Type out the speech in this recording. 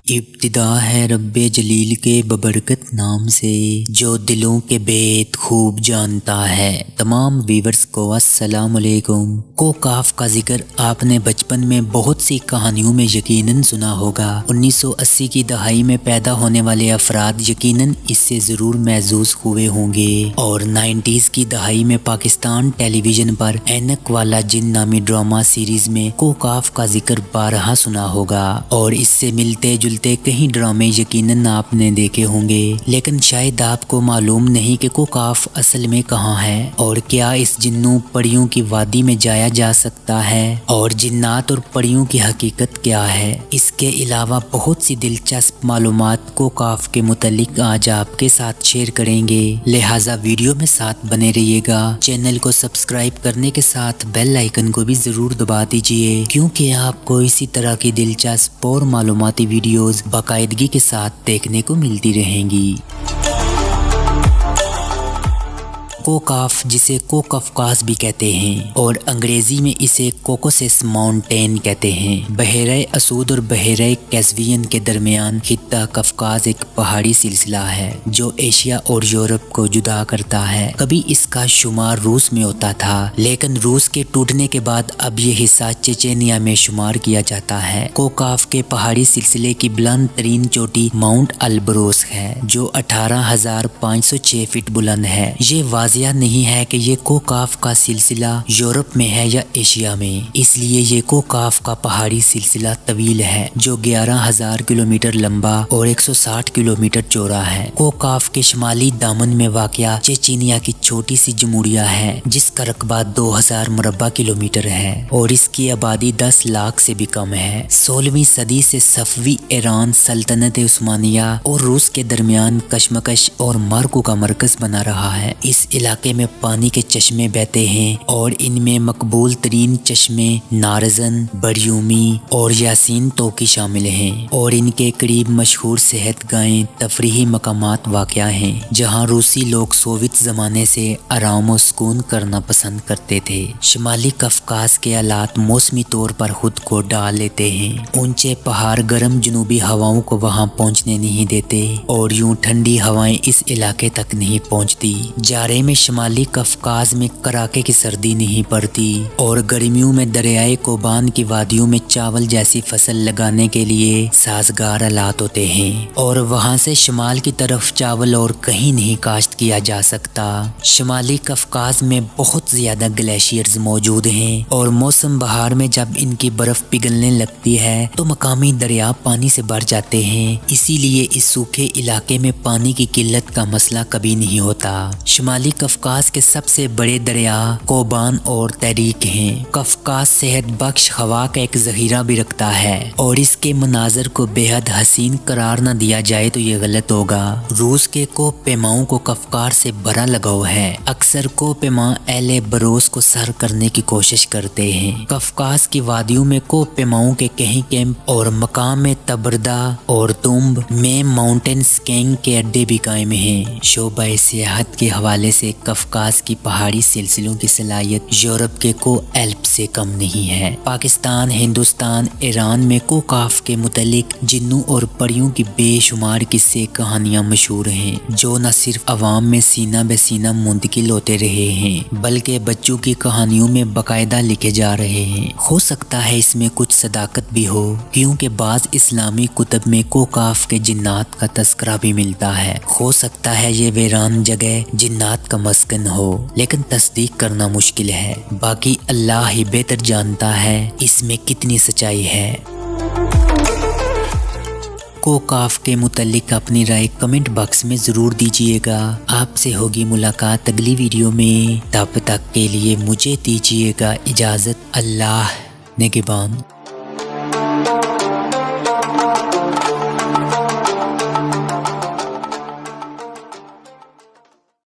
ابتدا ہے رب جلیل کے ببرکت نام سے جو دلوں کے بیت خوب جانتا ہے۔ تمام ویورز کو السلام علیکم۔ کوکاف کا ذکر آپ نے بچپن میں بہت سی کہانیوں میں یقیناً سنا ہوگا۔ 1980 کی دہائی میں پیدا ہونے والے افراد یقیناً اس سے ضرور محظوظ ہوئے ہوں گے، اور 90s کی دہائی میں پاکستان ٹیلی ویژن پر اینک والا جن نامی ڈرامہ سیریز میں کوکاف کا ذکر بارہا سنا ہوگا، اور اس سے ملتے جلتے کئی ڈرامے یقیناً آپ نے دیکھے ہوں گے، لیکن شاید آپ کو معلوم نہیں کہ کوکاف اصل میں کہاں ہے، اور کیا اس جنوں پریوں کی وادی میں جایا جا سکتا ہے، اور جنات اور پریوں کی حقیقت کیا ہے۔ اس کے علاوہ بہت سی دلچسپ معلومات کوکاف کے متعلق آج آپ کے ساتھ شیئر کریں گے، لہٰذا ویڈیو میں ساتھ بنے رہیے گا۔ چینل کو سبسکرائب کرنے کے ساتھ بیل آئیکن کو بھی ضرور دبا دیجیے، کیونکہ آپ کو اسی طرح کی دلچسپ اور معلوماتی ویڈیوز باقاعدگی کے ساتھ دیکھنے کو ملتی رہیں گی۔ کوکاف جسے کوکفکاس بھی کہتے ہیں اور انگریزی میں اسے کوکوسس ماؤنٹین کہتے ہیں، بحیرہ اسود اور بحیرہ کیسپیئن کے درمیان خطہ قفقاز ایک پہاڑی سلسلہ ہے جو ایشیا اور یورپ کو جدا کرتا ہے۔ کبھی اس کا شمار روس میں ہوتا تھا، لیکن روس کے ٹوٹنے کے بعد اب یہ حصہ چچینیا میں شمار کیا جاتا ہے۔ کوکاف کے پہاڑی سلسلے کی بلند ترین چوٹی ماؤنٹ البروس ہے جو 18,506 فٹ بلند ہے۔ یہ واضح نہیں ہے کہ یہ کوکاف کا سلسلہ یورپ میں ہے یا ایشیا میں، اس لیے یہ کوکاف کا پہاڑی سلسلہ طویل ہے جو 11,000 کلومیٹر لمبا اور 160 کلومیٹر چوڑا ہے۔ کوکاف کے شمالی دامن میں واقع چچینیا کی چھوٹی سی جمہوریہ ہے جس کا رقبہ 2,000 مربع کلومیٹر ہے اور اس کی آبادی 10 لاکھ سے بھی کم ہے۔ 16ویں صدی سے صفوی ایران سلطنت عثمانیہ اور روس کے درمیان کشمکش اور مارکوں کا مرکز بنا رہا ہے۔ اس علاقے میں پانی کے چشمے بہتے ہیں اور ان میں مقبول ترین چشمے نارزن، بریومی اور یاسین توکی شامل ہیں، اور ان کے قریب مشہور صحت گاہیں تفریحی مقامات واقع ہیں جہاں روسی لوگ سوویت زمانے سے آرام و سکون کرنا پسند کرتے تھے۔ شمالی قفقاز کے آلات موسمی طور پر خود کو ڈال لیتے ہیں، اونچے پہاڑ گرم جنوبی ہواؤں کو وہاں پہنچنے نہیں دیتے اور یوں ٹھنڈی ہوائیں اس علاقے تک نہیں پہنچتی۔ جارے میں شمالی قفقاز میں کڑاکے کی سردی نہیں پڑتی اور گرمیوں میں دریائے کوبان کی وادیوں میں چاول جیسی فصل لگانے کے لیے سازگار آلات ہوتے ہیں، اور وہاں سے شمال کی طرف چاول اور کہیں نہیں کاشت کیا جا سکتا۔ شمالی قفقاز میں بہت زیادہ گلیشیئرز موجود ہیں اور موسم بہار میں جب ان کی برف پگھلنے لگتی ہے تو مقامی دریا پانی سے بھر جاتے ہیں، اسی لیے اس سوکھے علاقے میں پانی کی قلت کا مسئلہ کبھی نہیں ہوتا۔ شمالی قفقاز کے سب سے بڑے دریا کوبان اور تحریک ہیں۔ قفقاز صحت بخش ہوا کا ایک ذخیرہ بھی رکھتا ہے اور اس کے مناظر کو بے حد حسین قرار نہ دیا جائے تو یہ غلط ہوگا۔ روس کے کوہ پیماؤں کو قفقاز سے بڑا لگاؤ ہے، اکثر کوہ پیما اہل بروس کو سر کرنے کی کوشش کرتے ہیں۔ قفقاز کی وادیوں میں کوہ پیماؤں کے کئی کیمپ اور مقام میں تبردہ اور تمب میں ماؤنٹین سکینگ کے اڈے بھی قائم ہیں۔ شعبہ سیاحت کے حوالے سے قفقاز کی پہاڑی سلسلوں کی صلاحیت یورپ کے کوہ ایلپ سے کم نہیں ہے۔ پاکستان، ہندوستان، ایران میں کوکاف کے متعلق جنوں اور پریوں کی بے شمار قصے کہانیاں مشہور ہیں جو نہ صرف عوام میں سینہ بہ سینہ منتقل ہوتے رہے ہیں بلکہ بچوں کی کہانیوں میں باقاعدہ لکھے جا رہے ہیں۔ ہو سکتا ہے اس میں کچھ صداقت بھی ہو، کیونکہ بعض اسلامی کتب میں کوکاف کے جنات کا تذکرہ بھی ملتا ہے۔ ہو سکتا ہے یہ ویران جگہ جنات کا مسکن ہو، لیکن تصدیق کرنا مشکل ہے۔ باقی اللہ ہی بہتر جانتا ہے اس میں کتنی سچائی ہے۔ کوکاف کے متعلق اپنی رائے کمنٹ باکس میں ضرور دیجیے گا۔ آپ سے ہوگی ملاقات اگلی ویڈیو میں، تب تک کے لیے مجھے دیجیے گا اجازت۔ اللہ نگہبان۔